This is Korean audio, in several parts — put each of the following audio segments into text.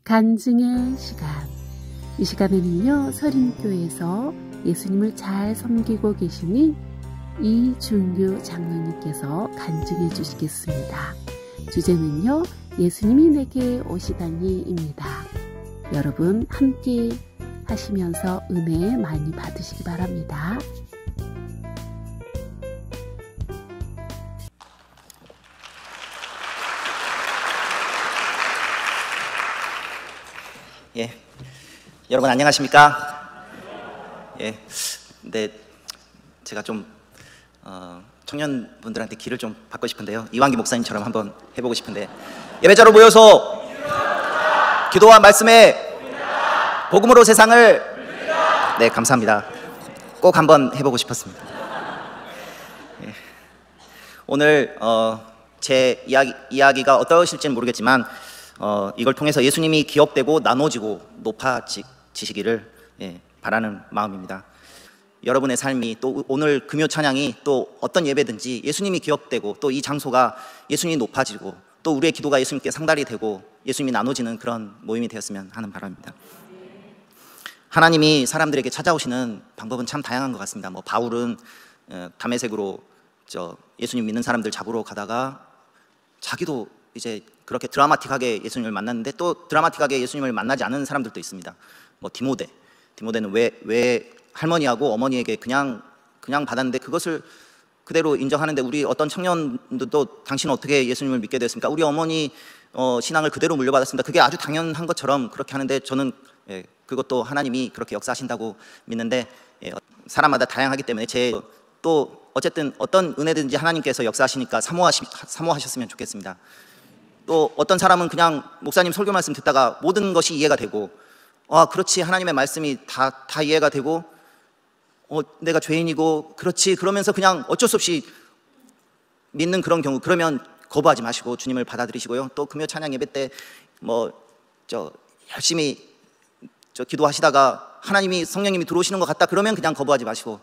간증의 시간. 이 시간에는요, 서림교회에서 예수님을 잘 섬기고 계시는 이준규 장로님께서 간증해 주시겠습니다. 주제는요, 예수님이 내게 오시다니입니다. 여러분 함께 하시면서 은혜 많이 받으시기 바랍니다. 예, 여러분 안녕하십니까? 예, 근데 제가 좀 청년분들한테 길을 좀 받고 싶은데요. 이완기 목사님처럼 한번 해보고 싶은데, 예배자로 모여서 기도와 말씀에 복음으로 세상을, 네, 감사합니다. 꼭 한번 해보고 싶었습니다. 예, 오늘 제 이야기가 어떠실지는 모르겠지만 이걸 통해서 예수님이 기억되고 나눠지고 높아지시기를 바라는 마음입니다. 여러분의 삶이, 또 오늘 금요 찬양이 또 어떤 예배든지 예수님이 기억되고, 또 이 장소가 예수님이 높아지고, 또 우리의 기도가 예수님께 상달이 되고 예수님이 나눠지는 그런 모임이 되었으면 하는 바람입니다. 하나님이 사람들에게 찾아오시는 방법은 참 다양한 것 같습니다. 바울은 다메섹으로 예수님 믿는 사람들 잡으러 가다가 자기도 이제 그렇게 드라마틱하게 예수님을 만났는데, 또 드라마틱하게 예수님을 만나지 않은 사람들도 있습니다. 디모데는 왜 할머니하고 어머니에게 그냥 받았는데 그것을 그대로 인정하는데, 우리 어떤 청년들도 당신은 어떻게 예수님을 믿게 됐습니까? 우리 어머니 신앙을 그대로 물려받았습니다. 그게 아주 당연한 것처럼 그렇게 하는데, 저는 그것도 하나님이 그렇게 역사하신다고 믿는데, 사람마다 다양하기 때문에 또 어쨌든 어떤 은혜든지 하나님께서 역사하시니까 사모하셨으면 좋겠습니다. 또 어떤 사람은 그냥 목사님 설교 말씀 듣다가 모든 것이 이해가 되고, 그렇지, 하나님의 말씀이 다 이해가 되고, 내가 죄인이고 그렇지, 그러면서 그냥 어쩔 수 없이 믿는 그런 경우, 그러면 거부하지 마시고 주님을 받아들이시고요. 또 금요 찬양 예배 때 열심히 기도하시다가 하나님이, 성령님이 들어오시는 것 같다 그러면 그냥 거부하지 마시고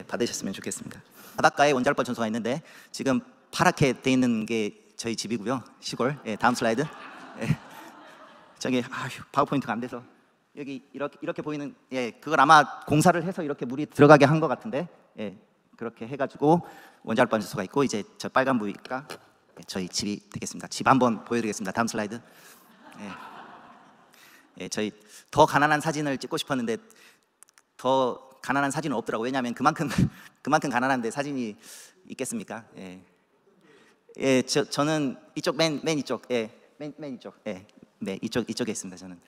받으셨으면 좋겠습니다. 바닷가에 원자력발 전소가 있는데, 지금 파랗게 돼 있는 게 저희 집이고요. 시골. 다음 슬라이드. 저기 파워포인트가 안 돼서 여기 이렇게 보이는, 그걸 아마 공사를 해서 이렇게 물이 들어가게 한 것 같은데, 그렇게 해가지고 원자력발 전소가 있고, 이제 저 빨간 부위가 저희 집이 되겠습니다. 집 한번 보여드리겠습니다. 다음 슬라이드. 저희 더 가난한 사진을 찍고 싶었는데 더 가난한 사진은 없더라고요. 왜냐하면 그만큼 가난한데 사진이 있겠습니까? 저는 이쪽 맨 이쪽, 맨 이쪽, 네, 이쪽에 있습니다. 저는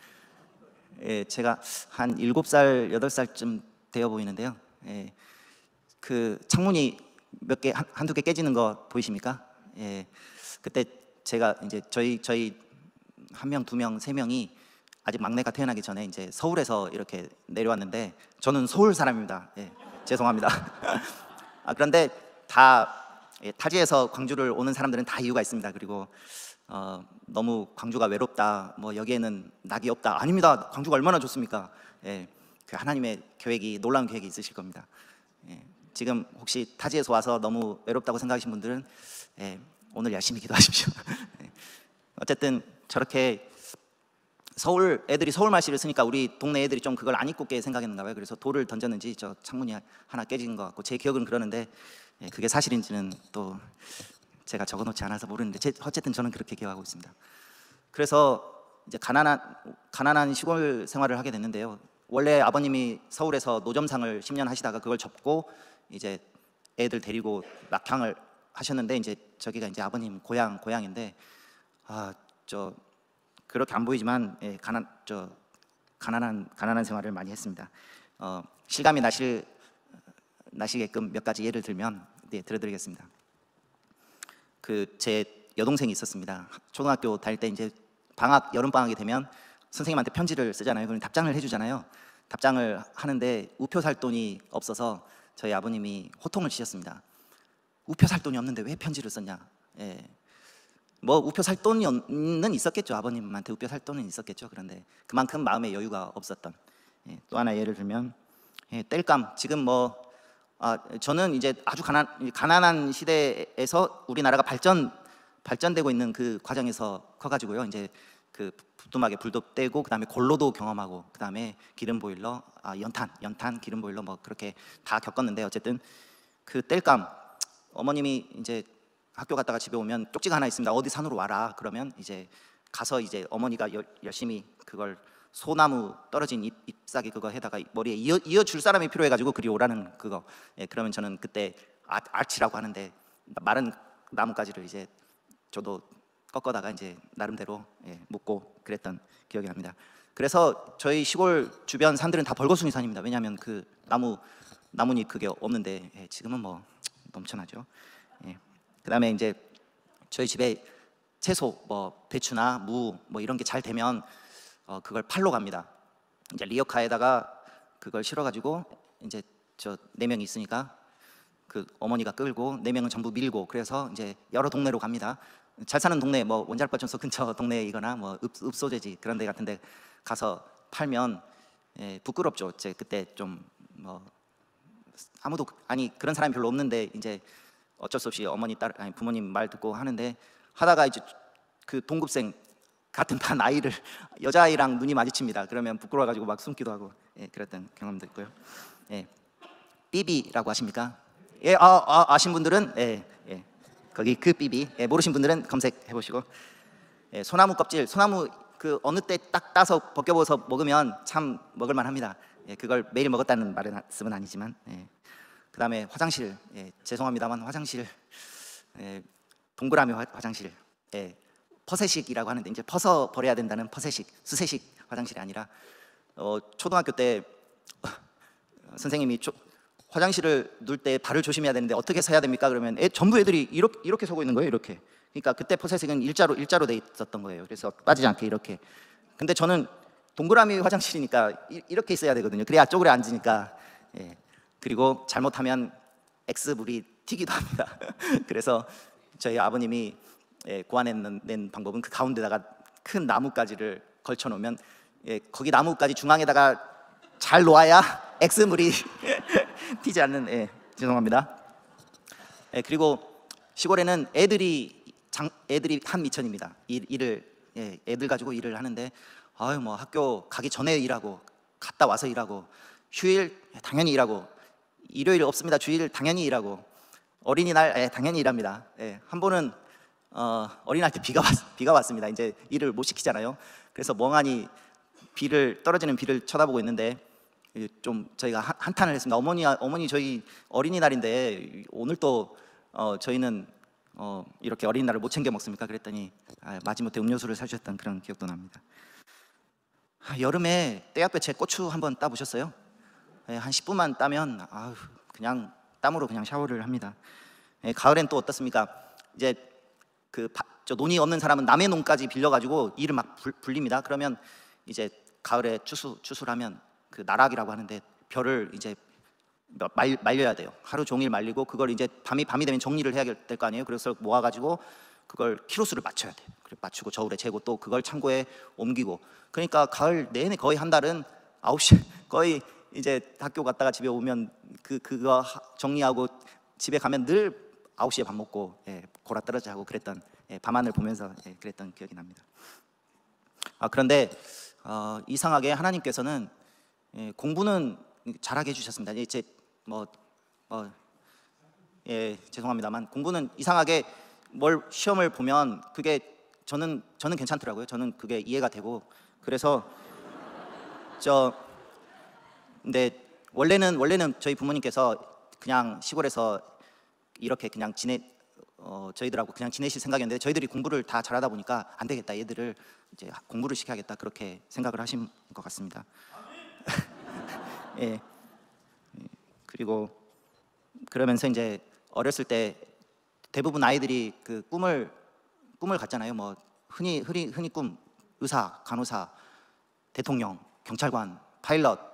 제가 한 7살, 8살쯤 되어 보이는데요. 그 창문이 한두 개 깨지는 거 보이십니까? 그때 제가 이제 저희 한 명, 두 명, 세 명이 아직 막내가 태어나기 전에 이제 서울에서 이렇게 내려왔는데, 저는 서울 사람입니다. 죄송합니다. 그런데 타지에서 광주를 오는 사람들은 다 이유가 있습니다. 그리고 너무 광주가 외롭다, 여기에는 낙이 없다. 아닙니다. 광주가 얼마나 좋습니까? 그 하나님의 계획이, 놀라운 계획이 있으실 겁니다. 지금 혹시 타지에서 와서 너무 외롭다고 생각하시는 분들은 오늘 열심히 기도하십시오. 어쨌든 저렇게 애들이 서울 말씨를 쓰니까 우리 동네 애들이 좀 그걸 안 입고게 생각했는가 봐요. 그래서 돌을 던졌는지 저 창문이 하나 깨진 것 같고, 제 기억은 그러는데 그게 사실인지는 또 제가 적어놓지 않아서 모르는데, 어쨌든 저는 그렇게 기억하고 있습니다. 그래서 이제 가난한 시골 생활을 하게 됐는데요. 원래 아버님이 서울에서 노점상을 10년 하시다가 그걸 접고 이제 애들 데리고 낙향을 하셨는데, 이제 저기가 이제 아버님 고향인데, 그렇게 안 보이지만 가난한 생활을 많이 했습니다. 실감이 나시게끔 몇 가지 예를 들면 들어드리겠습니다. 제 여동생이 있었습니다. 초등학교 다닐 때 이제 여름 방학이 되면 선생님한테 편지를 쓰잖아요. 그럼 답장을 해주잖아요. 답장을 하는데 우표 살 돈이 없어서 저희 아버님이 호통을 치셨습니다. 우표 살 돈이 없는데 왜 편지를 썼냐? 우표 살 돈은 있었겠죠. 아버님한테 우표 살 돈은 있었겠죠. 그런데 그만큼 마음의 여유가 없었던. 또 하나 예를 들면 땔감. 지금 저는 이제 아주 가난한 시대에서 우리나라가 발전되고 있는 그 과정에서 커가지고요. 이제 그 부뚜막에 불도 떼고 그다음에 골로도 경험하고 그다음에 기름 보일러, 연탄 기름 보일러 뭐 그렇게 다 겪었는데 어쨌든 그 땔감 어머님이 이제 학교 갔다가 집에 오면 쪽지가 하나 있습니다. 어디 산으로 와라. 그러면 이제 가서 이제 어머니가 열심히 그걸 소나무 떨어진 잎사귀 그거 해다가 머리에 이어줄 사람이 필요해가지고 그리 오라는 그거. 예, 그러면 저는 그때 아치라고 하는데 마른 나뭇가지를 이제 저도 꺾어다가 이제 나름대로 묶고 그랬던 기억이 납니다. 그래서 저희 시골 주변 산들은 다 벌거숭이 산입니다. 왜냐하면 그 나뭇잎 그게 없는데 지금은 뭐 넘쳐나죠. 그다음에 이제 저희 집에 채소 뭐 배추나 무 뭐 이런 게 잘 되면 그걸 팔러 갑니다. 이제 리어카에다가 그걸 실어가지고 이제 저 4명이 있으니까 그 어머니가 끌고 4명은 전부 밀고 그래서 이제 여러 동네로 갑니다. 잘 사는 동네 뭐 원자력발전소 근처 동네이거나 뭐 읍소재지 그런 데 같은 데 가서 팔면 부끄럽죠. 제 그때 좀 뭐 아무도 그런 사람이 별로 없는데 이제 어쩔 수 없이 부모님 말 듣고 하는데 하다가 이제 그 동급생 같은 반 아이를 여자아이랑 눈이 마주칩니다. 그러면 부끄러워가지고 막 숨기도 하고 그랬던 경험도 있고요. 삐비라고 하십니까? 아신 분들은 거기 그 삐비 모르신 분들은 검색해 보시고 소나무 껍질 소나무 그 어느 때 딱 따서 벗겨서 먹으면 참 먹을만합니다. 그걸 매일 먹었다는 말은 아니지만 그다음에 화장실 죄송합니다만 화장실 동그라미 화장실 퍼세식이라고 하는데 이제 퍼서 버려야 된다는 퍼세식 수세식 화장실이 아니라 초등학교 때 선생님이 화장실을 누울 때 발을 조심해야 되는데 어떻게 서야 됩니까? 그러면 전부 애들이 이렇게 서고 있는 거예요. 이렇게. 그러니까 그때 퍼세식은 일자로 돼 있었던 거예요. 그래서 빠지지 않게 이렇게. 근데 저는 동그라미 화장실이니까 이렇게 있어야 되거든요. 그래야 쪼그려 앉으니까. 그리고 잘못하면 X물이 튀기도 합니다. 그래서 저희 아버님이 고안해낸 방법은 그 가운데다가 큰 나뭇가지를 걸쳐 놓으면 거기 나뭇가지 중앙에다가 잘 놓아야 X물이 튀지 않는 죄송합니다. 그리고 시골에는 애들이 한 미천입니다. 애들 가지고 일을 하는데 뭐 학교 가기 전에 일하고 갔다 와서 일하고 휴일 당연히 일하고 일요일 없습니다. 주일 당연히 일하고 어린이날 당연히 일합니다. 한 번은 어린이날 때 비가 왔습니다. 이제 일을 못 시키잖아요. 그래서 멍하니 떨어지는 비를 쳐다보고 있는데 좀 저희가 한탄을 했습니다. 어머니 저희 어린이날인데 오늘 또 저희는 이렇게 어린이날을 못 챙겨 먹습니까? 그랬더니 마지못해 음료수를 사주셨던 그런 기억도 납니다. 여름에 떼약볕에 고추 한번 따보셨어요? 한 10분만 따면 그냥 땀으로 그냥 샤워를 합니다. 가을엔 또 어떻습니까? 이제 저 논이 없는 사람은 남의 논까지 빌려가지고 일을 막 불립니다. 그러면 이제 가을에 추수하면 그 나락이라고 하는데 벼를 이제 말려야 돼요. 하루 종일 말리고 그걸 이제 밤이 되면 정리를 해야 될 거 아니에요. 그래서 모아가지고 그걸 키로수를 맞춰야 돼요. 맞추고 저울에 재고 또 그걸 창고에 옮기고 그러니까 가을 내내 거의 한 달은 9시 거의 이제 학교 갔다가 집에 오면 그거 정리하고 집에 가면 늘 9시에 밥 먹고 골아 떨어져 하고 그랬던 밤하늘 보면서 그랬던 기억이 납니다. 그런데 이상하게 하나님께서는 공부는 잘하게 해주셨습니다. 이제 죄송합니다만 공부는 이상하게 시험을 보면 그게 저는 괜찮더라고요. 저는 그게 이해가 되고 그래서 근데 원래는 저희 부모님께서 그냥 시골에서 이렇게 그냥 저희들하고 그냥 지내실 생각이었는데 저희들이 공부를 다 잘하다 보니까 안 되겠다. 얘들을 이제 공부를 시켜야겠다. 그렇게 생각을 하신 것 같습니다. 그리고 그러면서 이제 어렸을 때 대부분 아이들이 그 꿈을 갖잖아요. 뭐 흔히 꿈 의사, 간호사, 대통령, 경찰관, 파일럿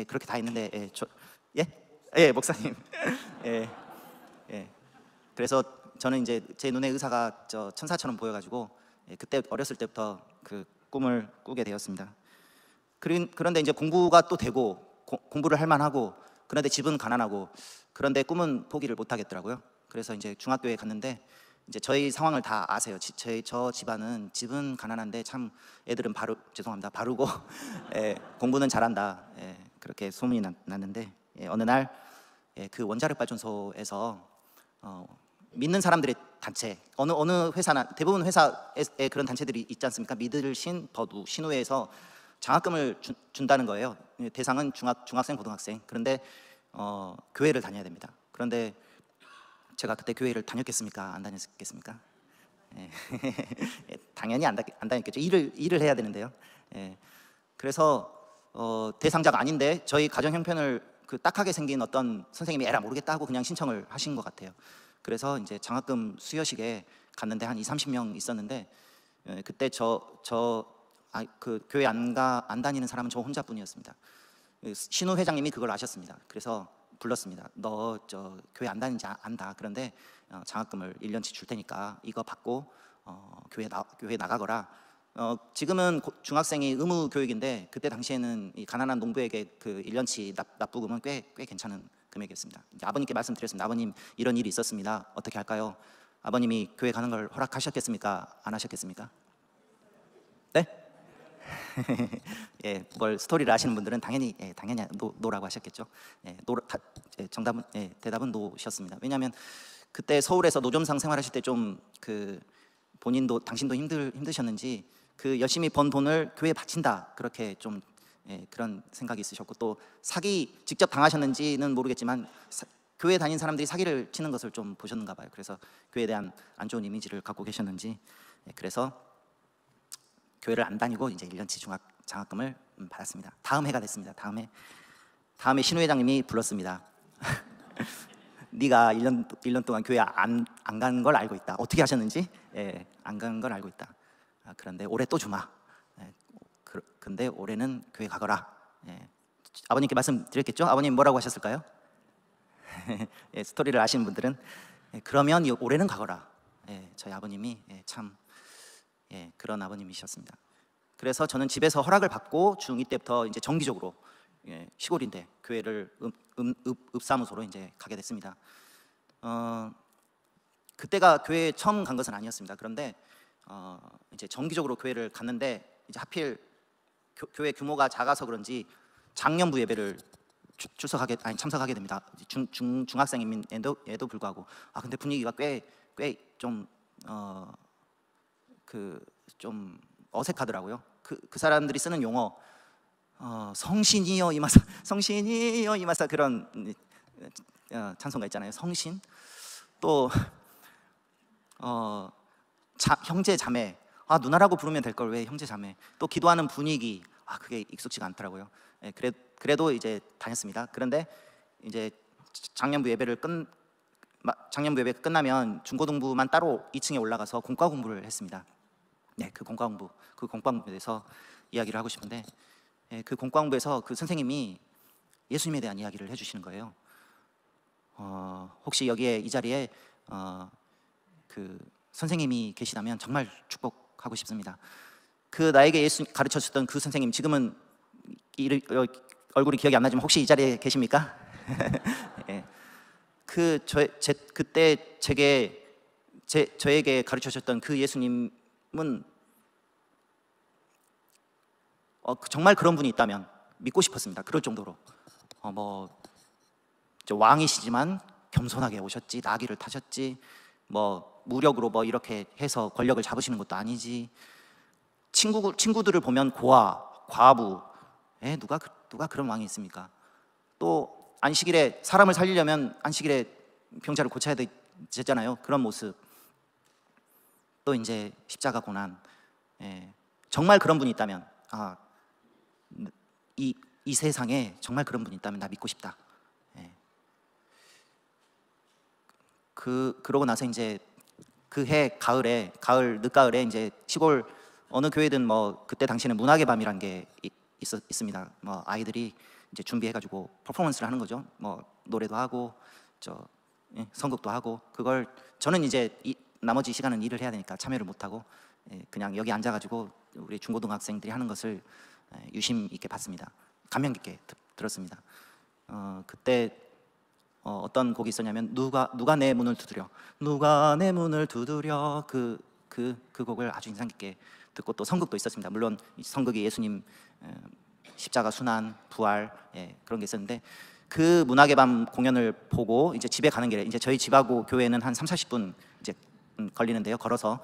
그렇게 다 있는데 목사님 그래서 저는 이제 제 눈에 의사가 천사처럼 보여가지고 그때 어렸을 때부터 그 꿈을 꾸게 되었습니다. 그런데 이제 공부가 또 되고 공부를 할 만하고 그런데 집은 가난하고 그런데 꿈은 포기를 못 하겠더라고요. 그래서 이제 중학교에 갔는데 이제 저희 상황을 다 아세요. 저 집은 가난한데 참 애들은 바르고 예, 공부는 잘한다. 예, 그렇게 소문이 났는데 예, 어느 날 그 원자력 발전소에서 믿는 사람들의 단체, 어느 회사나 대부분 회사에 그런 단체들이 있지 않습니까? 믿으신 버두 신우회에서 장학금을 준다는 거예요. 대상은 중학생, 고등학생. 그런데 교회를 다녀야 됩니다. 그런데 제가 그때 교회를 다녔겠습니까? 안 다녔겠습니까? 예. 당연히 안 다녔겠죠. 일을 해야 되는데요. 예. 그래서 대상자가 아닌데 저희 가정 형편을 그 딱하게 생긴 어떤 선생님이 에라 모르겠다 하고 그냥 신청을 하신 것 같아요. 그래서 이제 장학금 수여식에 갔는데 한 20-30명 있었는데 그때 그 교회 안 다니는 사람은 저 혼자뿐이었습니다. 신우 회장님이 그걸 아셨습니다. 그래서 불렀습니다. 너 저 교회 안 다니는지 안다. 그런데 장학금을 1년치 줄 테니까 이거 받고 교회 나가거라. 지금은 중학생이 의무 교육인데 그때 당시에는 이 가난한 농부에게 그 1년치 납부금은 꽤 괜찮은 금액이었습니다. 아버님께 말씀드렸습니다. 아버님 이런 일이 있었습니다. 어떻게 할까요? 아버님이 교회 가는 걸 허락하셨겠습니까? 안 하셨겠습니까? 네? 예, 뭘 스토리를 아시는 분들은 당연히 노라고 하셨겠죠. 예, 정답은 대답은 노셨습니다. 왜냐하면 그때 서울에서 노점상 생활하실 때 좀 그 당신도 힘드셨는지 그 열심히 번 돈을 교회에 바친다 그렇게 좀 그런 생각이 있으셨고 또 사기 직접 당하셨는지는 모르겠지만 교회 다닌 사람들이 사기를 치는 것을 좀 보셨는가 봐요. 그래서 교회에 대한 안 좋은 이미지를 갖고 계셨는지 그래서 교회를 안 다니고 이제 1년치 장학금을 받았습니다. 다음 해가 됐습니다. 다음에 신우 회장님이 불렀습니다. 네가 1년 동안 교회 안 간 걸 알고 있다. 어떻게 하셨는지 안 간 걸 알고 있다. 그런데 올해 또 주마. 근데 올해는 교회 가거라. 아버님께 말씀드렸겠죠? 아버님 뭐라고 하셨을까요? 스토리를 아시는 분들은 그러면 올해는 가거라. 저희 아버님이 참 그런 아버님이셨습니다. 그래서 저는 집에서 허락을 받고 중2 때부터 이제 정기적으로 시골인데 교회를 읍사무소로 이제 가게 됐습니다. 그때가 교회에 처음 간 것은 아니었습니다. 그런데 이제 정기적으로 교회를 갔는데 이제 하필 교회 규모가 작아서 그런지 장년부 예배를 참석하게 됩니다. 중학생임에도 불구하고 근데 분위기가 꽤 좀 좀 어색하더라고요. 그 사람들이 쓰는 용어 성신이여 이마사 그런 찬송가 있잖아요. 성신 또 형제 자매 누나라고 부르면 될 걸 왜 형제 자매 또 기도하는 분위기 그게 익숙지가 않더라고요. 그래도 이제 다녔습니다. 그런데 이제 장년부 예배가 끝나면 중고등부만 따로 2층에 올라가서 공과 공부를 했습니다. 그 공과 공부에 대해서 이야기를 하고 싶은데 그 공과 공부에서 그 선생님이 예수님에 대한 이야기를 해주시는 거예요. 혹시 여기에 이 자리에 그 선생님이 계시다면 정말 축복하고 싶습니다. 그 나에게 예수 가르쳐 주셨던 그 선생님 지금은 얼굴이 기억이 안 나지만 혹시 이 자리에 계십니까? 그때 저에게 가르쳐 주셨던 그 예수님은 정말 그런 분이 있다면 믿고 싶었습니다. 그럴 정도로 왕이시지만 겸손하게 오셨지, 나귀를 타셨지, 무력으로 이렇게 해서 권력을 잡으시는 것도 아니지. 친구들을 보면 고아, 과부, 누가 그런 왕이 있습니까? 또 안식일에 사람을 살리려면 안식일에 병자를 고쳐야 되잖아요. 그런 모습. 또 이제 십자가 고난. 정말 그런 분이 있다면 이 세상에 정말 그런 분이 있다면 나 믿고 싶다. 그러고 나서 이제 그 해 늦가을에 이제 시골 어느 교회든 그때 당시에는 문학의 밤이라는 게 있습니다. 아이들이 이제 준비해가지고 퍼포먼스를 하는 거죠. 노래도 하고 선곡도 하고 그걸 저는 이제 나머지 시간은 일을 해야 되니까 참여를 못 하고 그냥 여기 앉아가지고 우리 중고등학생들이 하는 것을 유심 있게 봤습니다. 감명 깊게 들었습니다. 그때 어떤 곡이 있었냐면 누가 내 문을 두드려, 누가 내 문을 두드려, 그 곡을 아주 인상 깊게 듣고, 또 선극도 있었습니다. 물론 이 선극이 예수님 십자가 순환, 부활, 그런 게 있었는데, 그 문학의 밤 공연을 보고 이제 집에 가는 길에, 이제 저희 집하고 교회는 한 30-40분 이제 걸리는데요. 걸어서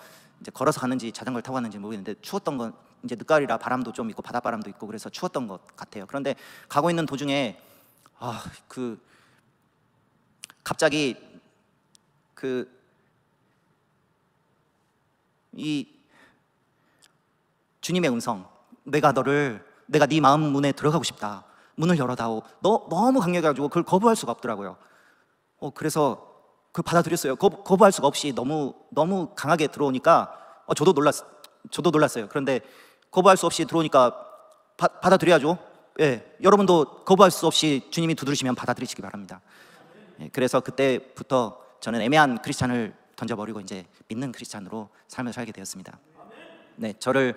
갔는지 자전거를 타고 갔는지 모르겠는데, 추웠던 건 이제 늦가을이라 바람도 좀 있고 바닷바람도 있고 그래서 추웠던 것 같아요. 그런데 가고 있는 도중에 갑자기 이 주님의 음성, 내가 네 마음 문에 들어가고 싶다, 문을 열어다오, 너무 강력해가지고 그걸 거부할 수가 없더라고요. 그래서 그 받아들였어요. 거부할 수가 없이 너무 강하게 들어오니까 저도 놀랐어요. 그런데 거부할 수 없이 들어오니까 받아들여야죠. 여러분도 거부할 수 없이 주님이 두드리시면 받아들이시기 바랍니다. 그래서 그때부터 저는 애매한 크리스찬을 던져버리고 이제 믿는 크리스찬으로 삶을 살게 되었습니다. 네, 저를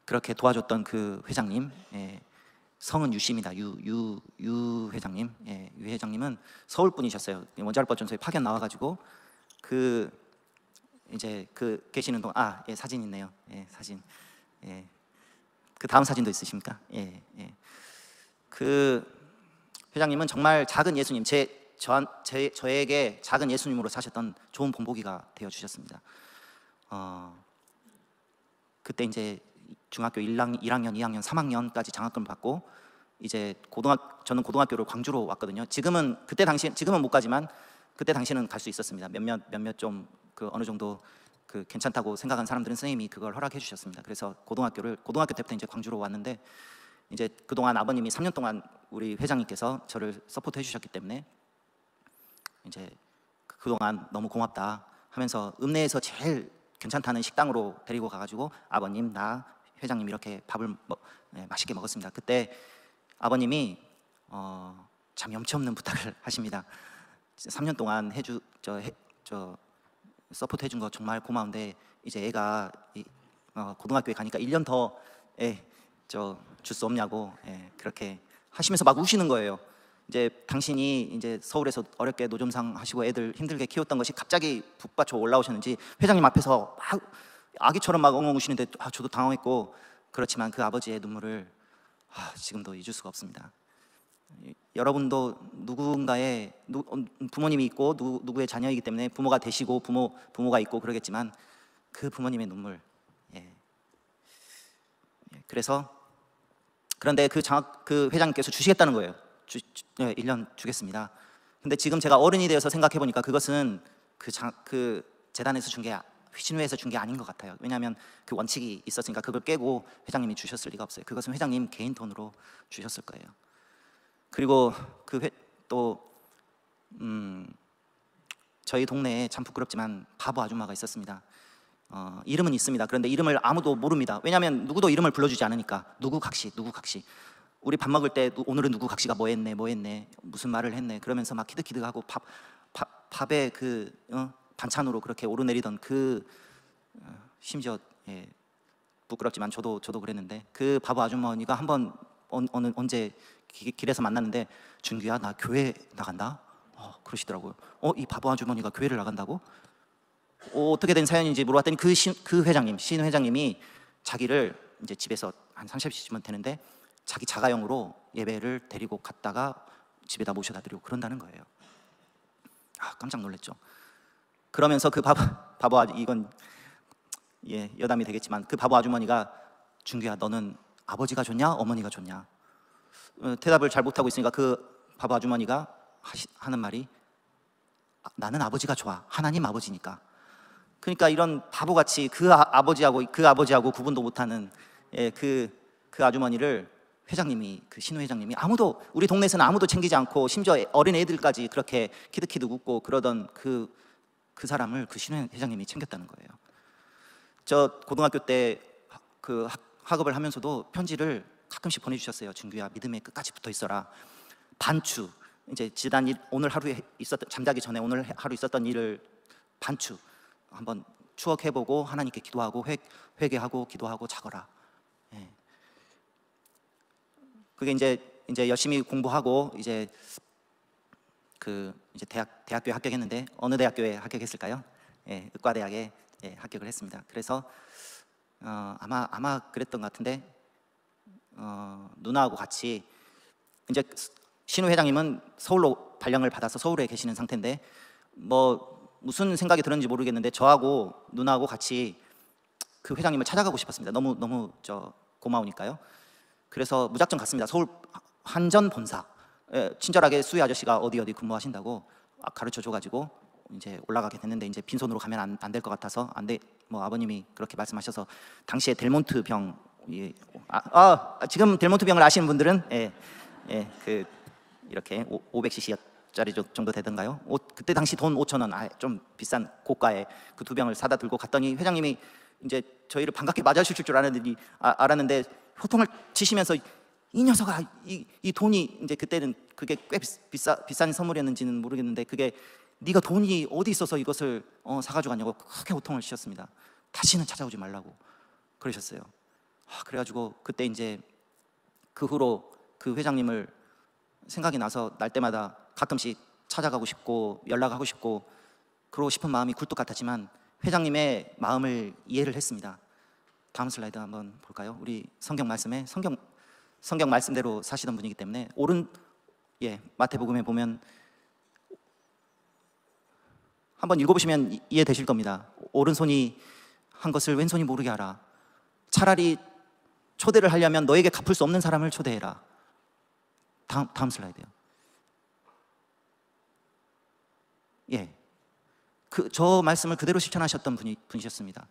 그렇게 도와줬던 그 회장님, 성은 유씨입니다. 유 회장님. 유 회장님은 서울 분이셨어요. 원자력발전소에 파견 나와가지고 이제 계시는 동안 사진 있네요. 사진. 그 다음 사진도 있으십니까? 그 회장님은 정말 작은 예수님, 저에게 작은 예수님으로 사셨던 좋은 본보기가 되어 주셨습니다. 그때 이제 중학교 1학년, 2학년, 3학년까지 장학금을 받고, 이제 저는 고등학교를 광주로 왔거든요. 지금은 못 가지만 그때 당시는 갈 수 있었습니다. 몇몇 좀 어느 정도 괜찮다고 생각한 사람들은 선생님이 그걸 허락해 주셨습니다. 그래서 고등학교 때부터 이제 광주로 왔는데, 이제 그동안 아버님이 3년 동안 우리 회장님께서 저를 서포트해 주셨기 때문에 이제 그동안 너무 고맙다 하면서 읍내에서 제일 괜찮다는 식당으로 데리고 가가지고 아버님, 나, 회장님 이렇게 밥을 맛있게 먹었습니다. 그때 아버님이 참 염치 없는 부탁을 하십니다. 3년 동안 서포트 해준 거 정말 고마운데, 이제 애가 고등학교에 가니까 1년 더 줄 수 없냐고 그렇게 하시면서 막 우시는 거예요. 이제 당신이 이제 서울에서 어렵게 노점상 하시고 애들 힘들게 키웠던 것이 갑자기 북받쳐 올라오셨는지 회장님 앞에서 막 아기처럼 막 엉엉 우시는데 저도 당황했고, 그렇지만 그 아버지의 눈물을 지금도 잊을 수가 없습니다. 여러분도 누군가의 부모님이 있고 누구의 자녀이기 때문에 부모가 되시고 부모가 있고 그러겠지만, 그 부모님의 눈물, 그런데 그 회장님께서 주시겠다는 거예요. 1년 주겠습니다. 근데 지금 제가 어른이 되어서 생각해 보니까 그것은 그 재단에서 준 게, 신우회에서 준 게 아닌 것 같아요. 왜냐하면 그 원칙이 있었으니까 그걸 깨고 회장님이 주셨을 리가 없어요. 그것은 회장님 개인 돈으로 주셨을 거예요. 그리고 저희 동네에 참 부끄럽지만 바보 아줌마가 있었습니다. 이름은 있습니다. 그런데 이름을 아무도 모릅니다. 왜냐하면 누구도 이름을 불러주지 않으니까. 누구 각시. 우리 밥 먹을 때 오늘은 누구 각시가 뭐 했네, 무슨 말을 했네, 그러면서 막 키득키득하고 밥에 반찬으로 그렇게 오르내리던 심지어 부끄럽지만 저도 그랬는데, 그 바보 아주머니가 한번 언제 길에서 만났는데, 준규야, 나 교회 나간다. 그러시더라고요. 이 바보 아주머니가 교회를 나간다고? 어떻게 된 사연인지 물어봤더니 그 회장님, 신 회장님이 자기를 이제 집에서 한 30시쯤은 되는데 자기 자가용으로 예배를 데리고 갔다가 집에다 모셔다 드리고 그런다는 거예요. 깜짝 놀랐죠. 그러면서 그 바보 이건 여담이 되겠지만, 그 바보 아주머니가, 준규야, 너는 아버지가 좋냐, 어머니가 좋냐? 대답을 잘 못하고 있으니까 그 바보 아주머니가 하는 말이, 나는 아버지가 좋아. 하나님 아버지니까. 그러니까 이런 바보같이 그 아버지하고 구분도 못하는 그 아주머니를 회장님이, 그 신우 회장님이 우리 동네에서는 아무도 챙기지 않고, 심지어 어린 애들까지 그렇게 키득키득 웃고 그러던 그 사람을 그 신우 회장님이 챙겼다는 거예요. 저 고등학교 때 그 학업을 하면서도 편지를 가끔씩 보내주셨어요. 준규야, 믿음에 끝까지 붙어 있어라. 반추, 이제 지난 일, 오늘 하루에 잠자기 전에 오늘 하루 있었던 일을 반추 한번 추억해보고 하나님께 기도하고 회개하고 기도하고 자거라. 그게 이제 열심히 공부하고 이제 이제 대학교에 합격했는데 어느 대학교에 합격했을까요? 예, 의과대학에 합격을 했습니다. 그래서 아마 그랬던 것 같은데 누나하고 같이 이제 신우 회장님은 서울로 발령을 받아서 서울에 계시는 상태인데 뭐 무슨 생각이 들었는지 모르겠는데 저하고 누나하고 같이 그 회장님을 찾아가고 싶었습니다. 너무 고마우니까요. 그래서 무작정 갔습니다. 서울 한전 본사. 친절하게 수희 아저씨가 어디 근무하신다고 가르쳐 줘가지고 이제 올라가게 됐는데 이제 빈손으로 가면 안 될 것 같아서 뭐 아버님이 그렇게 말씀하셔서 당시에 델몬트 병 지금 델몬트 병을 아시는 분들은 그 이렇게 500cc짜리 정도 되던가요? 그때 당시 돈 5,000원 좀 비싼 고가의 그 2병을 사다 들고 갔더니 회장님이 이제 저희를 반갑게 맞아주실 줄 알았는데 호통을 치시면서 이 녀석아 이 돈이 이제 그때는 그게 꽤 비싼 선물이었는지는 모르겠는데 그게 네가 돈이 어디 있어서 이것을 사가지고 갔냐고 크게 호통을 치셨습니다. 다시는 찾아오지 말라고 그러셨어요. 그래가지고 그때 이제 그 후로 그 회장님을 생각이 나서 날 때마다 가끔씩 찾아가고 싶고 연락하고 싶고 그러고 싶은 마음이 굴뚝 같았지만 회장님의 마음을 이해를 했습니다. 다음 슬라이드 한번 볼까요? 우리 성경 말씀대로 사시던 분이기 때문에 마태복음에 보면 한번 읽어보시면 이해되실 겁니다. 오른손이 한 것을 왼손이 모르게 하라. 차라리 초대를 하려면 너에게 갚을 수 없는 사람을 초대해라. 다음 슬라이드요. 저 말씀을 그대로 실천하셨던 분이셨습니다.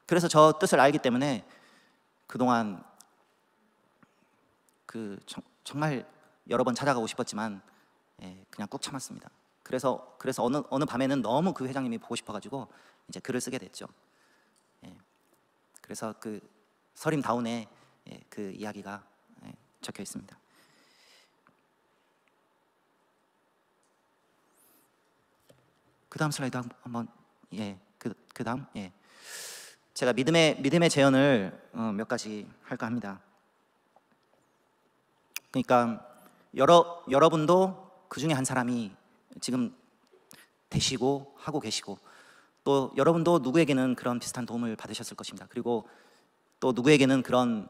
그래서 저 뜻을 알기 때문에 그동안 정말 여러 번 찾아가고 싶었지만 그냥 꾹 참았습니다. 그래서 어느 밤에는 너무 그 회장님이 보고 싶어가지고 이제 글을 쓰게 됐죠. 그래서 그 서림다운에 그 이야기가 적혀 있습니다. 그 다음 슬라이드 한번 그 다음 제가 믿음의 재현을 몇 가지 할까 합니다. 그러니까 여러분도 그 중에 한 사람이 지금 되시고 하고 계시고 또 여러분도 누구에게는 그런 비슷한 도움을 받으셨을 것입니다. 그리고 또 누구에게는 그런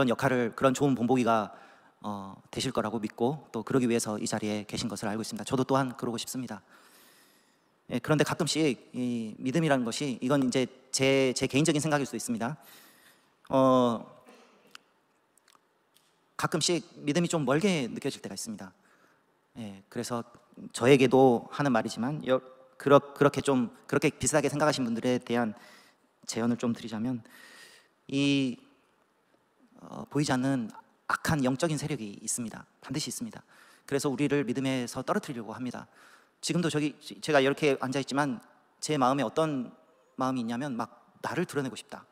역할을 그런 좋은 본보기가 되실 거라고 믿고 또 그러기 위해서 이 자리에 계신 것을 알고 있습니다. 저도 또한 그러고 싶습니다. 그런데 가끔씩 이 믿음이라는 것이 이건 이제 제 개인적인 생각일 수도 있습니다. 가끔씩 믿음이 좀 멀게 느껴질 때가 있습니다. 그래서 저에게도 하는 말이지만 그렇게 비슷하게 생각하신 분들에 대한 제언을 좀 드리자면 보이지 않는 악한 영적인 세력이 있습니다. 반드시 있습니다. 그래서 우리를 믿음에서 떨어뜨리려고 합니다. 지금도 제가 이렇게 앉아있지만 제 마음에 어떤 마음이 있냐면 막 나를 드러내고 싶다.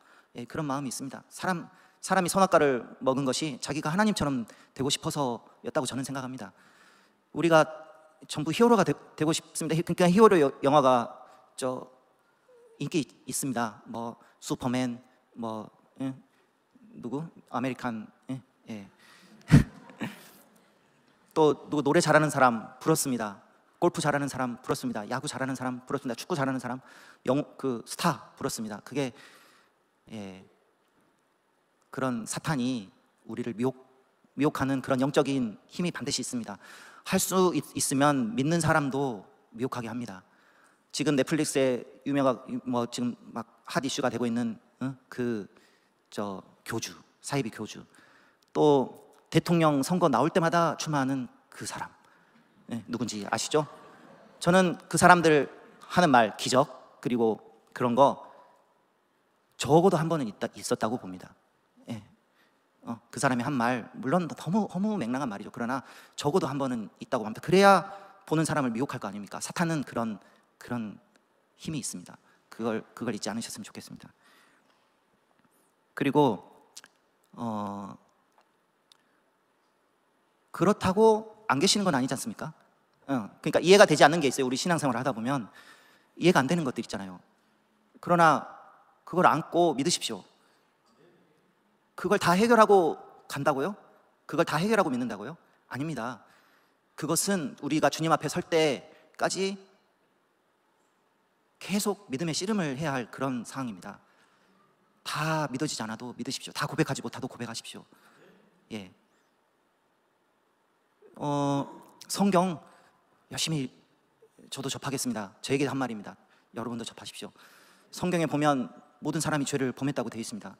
그런 마음이 있습니다. 사람이 선악과를 먹은 것이 자기가 하나님처럼 되고 싶어서였다고 저는 생각합니다. 우리가 전부 히어로가 되고 싶습니다. 그러니까 히어로 영화가 인기 있습니다. 뭐 슈퍼맨, 누구? 아메리칸, 또 누구 노래 잘하는 사람 부럽습니다. 골프 잘하는 사람 부럽습니다. 야구 잘하는 사람 부럽습니다. 축구 잘하는 사람, 스타 부럽습니다. 그게 그런 사탄이 우리를 미혹하는 그런 영적인 힘이 반드시 있습니다. 할 수 있으면 믿는 사람도 미혹하게 합니다. 지금 넷플릭스에 지금 막 핫 이슈가 되고 있는 사이비 교주, 또 대통령 선거 나올 때마다 출마하는 그 사람, 누군지 아시죠? 저는 그 사람들 하는 말, 기적 그리고 그런 거 적어도 한 번은 있었다고 봅니다. 그 사람이 한 말, 물론 너무 허무맹랑한 말이죠. 그러나 적어도 한 번은 있다고 합니다. 그래야 보는 사람을 미혹할 거 아닙니까? 사탄은 그런 힘이 있습니다. 그걸 잊지 않으셨으면 좋겠습니다. 그리고 그렇다고 안 계시는 건 아니지 않습니까? 그러니까 이해가 되지 않는 게 있어요. 우리 신앙생활을 하다 보면 이해가 안 되는 것들 있잖아요. 그러나 그걸 안고 믿으십시오. 그걸 다 해결하고 간다고요? 그걸 다 해결하고 믿는다고요? 아닙니다. 그것은 우리가 주님 앞에 설 때 때까지 계속 믿음의 씨름을 해야 할 그런 상황입니다. 다 믿어지지 않아도 믿으십시오. 다 고백하지 못하도 고백하십시오. 예. 성경 열심히 저도 접하겠습니다. 저에게 한 말입니다. 여러분도 접하십시오. 성경에 보면 모든 사람이 죄를 범했다고 되어 있습니다.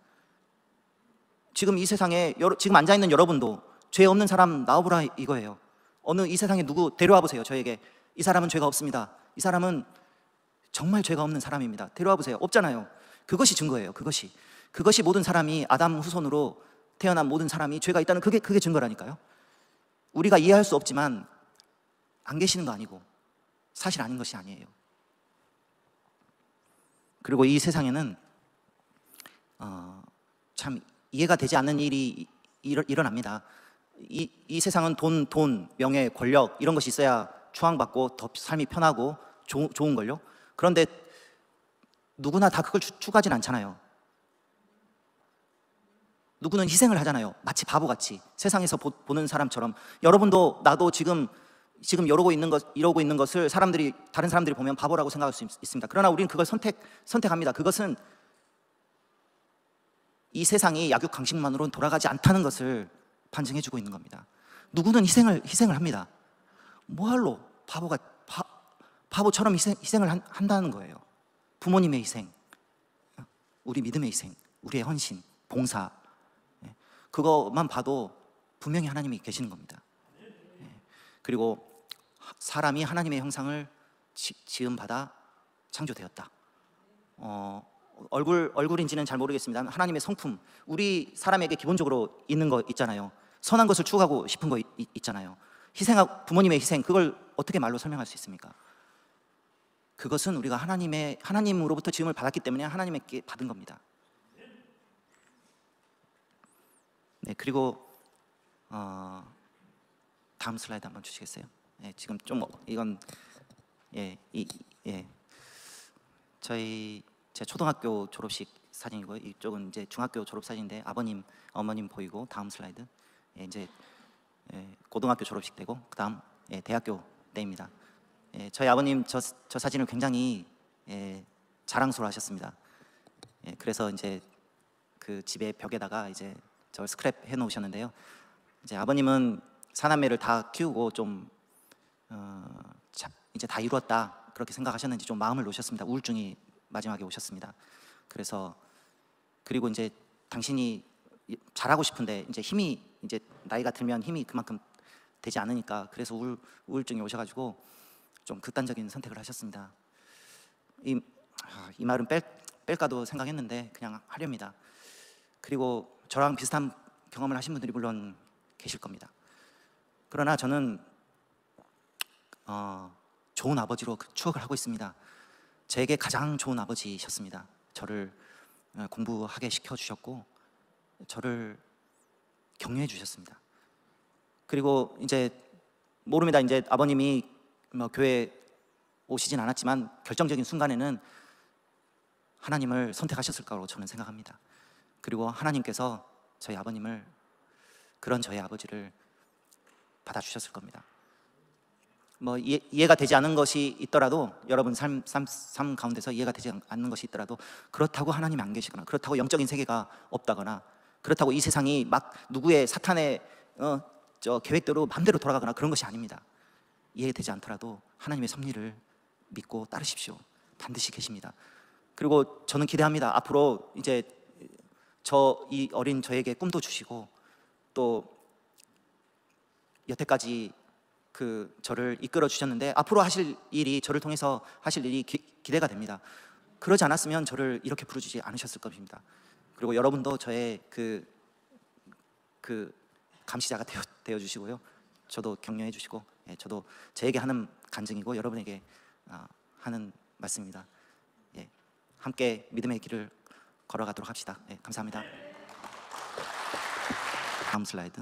지금 이 세상에 지금 앉아있는 여러분도 죄 없는 사람 나와보라 이거예요. 어느 이 세상에 누구 데려와 보세요. 저에게 이 사람은 죄가 없습니다. 이 사람은 정말 죄가 없는 사람입니다. 데려와 보세요. 없잖아요. 그것이 증거예요. 그것이 모든 사람이 아담 후손으로 태어난 모든 사람이 죄가 있다는 그게 증거라니까요. 우리가 이해할 수 없지만 안 계시는 거 아니고 사실 아닌 것이 아니에요. 그리고 이 세상에는 참 이해가 되지 않는 일이 일어납니다. 이 세상은 돈, 명예, 권력 이런 것이 있어야 추앙받고 더 삶이 편하고 좋은 걸요. 그런데 누구나 다 그걸 추구하진 않잖아요. 누구는 희생을 하잖아요. 마치 바보같이 세상에서 보는 사람처럼. 여러분도 나도 지금 이러고 있는 것을 다른 사람들이 보면 바보라고 생각할 수 있습니다. 그러나 우리는 그걸 선택합니다. 그것은 이 세상이 약육강식만으로는 돌아가지 않다는 것을 반증해주고 있는 겁니다. 누구는 희생을 합니다. 뭐할로 바보처럼 희생을 한다는 거예요. 부모님의 희생, 우리 믿음의 희생, 우리의 헌신, 봉사, 그것만 봐도 분명히 하나님이 계시는 겁니다. 그리고 사람이 하나님의 형상을 지음받아 창조되었다. 얼굴인지는 잘 모르겠습니다. 하나님의 성품, 우리 사람에게 기본적으로 있는 거 있잖아요. 선한 것을 추구하고 싶은 거 있잖아요. 부모님의 희생, 그걸 어떻게 말로 설명할 수 있습니까? 그것은 우리가 하나님으로부터 지음을 받았기 때문에 하나님께 받은 겁니다. 네, 그리고 다음 슬라이드 한번 주시겠어요? 네, 지금 좀 이건 제 초등학교 졸업식 사진이고요. 이쪽은 이제 중학교 졸업 사진인데 아버님, 어머님 보이고 다음 슬라이드. 이제 고등학교 졸업식 때고 그다음 대학교 때입니다. 저희 아버님 저 사진을 굉장히 자랑스러워하셨습니다. 그래서 이제 그 집의 벽에다가 이제 저를 스크랩 해 놓으셨는데요. 이제 아버님은 사남매를 다 키우고 좀 이제 다 이루었다 그렇게 생각하셨는지 좀 마음을 놓으셨습니다. 우울증이 마지막에 오셨습니다. 그리고 이제 당신이 잘하고 싶은데 이제 힘이 이제 나이가 들면 힘이 그만큼 되지 않으니까 그래서 우울증이 오셔가지고 좀 극단적인 선택을 하셨습니다. 이 말은 뺄까도 생각했는데 그냥 하렵니다. 그리고 저랑 비슷한 경험을 하신 분들이 물론 계실 겁니다. 그러나 저는 좋은 아버지로 추억을 하고 있습니다. 제게 가장 좋은 아버지셨습니다. 저를 공부하게 시켜주셨고 저를 격려해 주셨습니다. 그리고 이제 모릅니다. 이제 아버님이 교회 오시진 않았지만 결정적인 순간에는 하나님을 선택하셨을 거라고 저는 생각합니다. 그리고 하나님께서 저희 아버님을 그런 저희 아버지를 받아주셨을 겁니다. 이해가 되지 않는 것이 있더라도 여러분 삶 가운데서 이해가 되지 않는 것이 있더라도 그렇다고 하나님이 안 계시거나 그렇다고 영적인 세계가 없다거나 그렇다고 이 세상이 막 누구의 사탄의 계획대로 마음대로 돌아가거나 그런 것이 아닙니다. 이해되지 않더라도 하나님의 섭리를 믿고 따르십시오. 반드시 계십니다. 그리고 저는 기대합니다. 앞으로 이제 이 어린 저에게 꿈도 주시고 또 여태까지 저를 이끌어 주셨는데 앞으로 하실 일이 저를 통해서 하실 일이 기대가 됩니다. 그러지 않았으면 저를 이렇게 부르주지 않으셨을 것입니다. 그리고 여러분도 저의 그 감시자가 되어 주시고요. 저도 격려해 주시고 저도 저에게 하는 간증이고 여러분에게 하는 말씀입니다. 함께 믿음의 길을 걸어가도록 합시다. 감사합니다. 다음 슬라이드.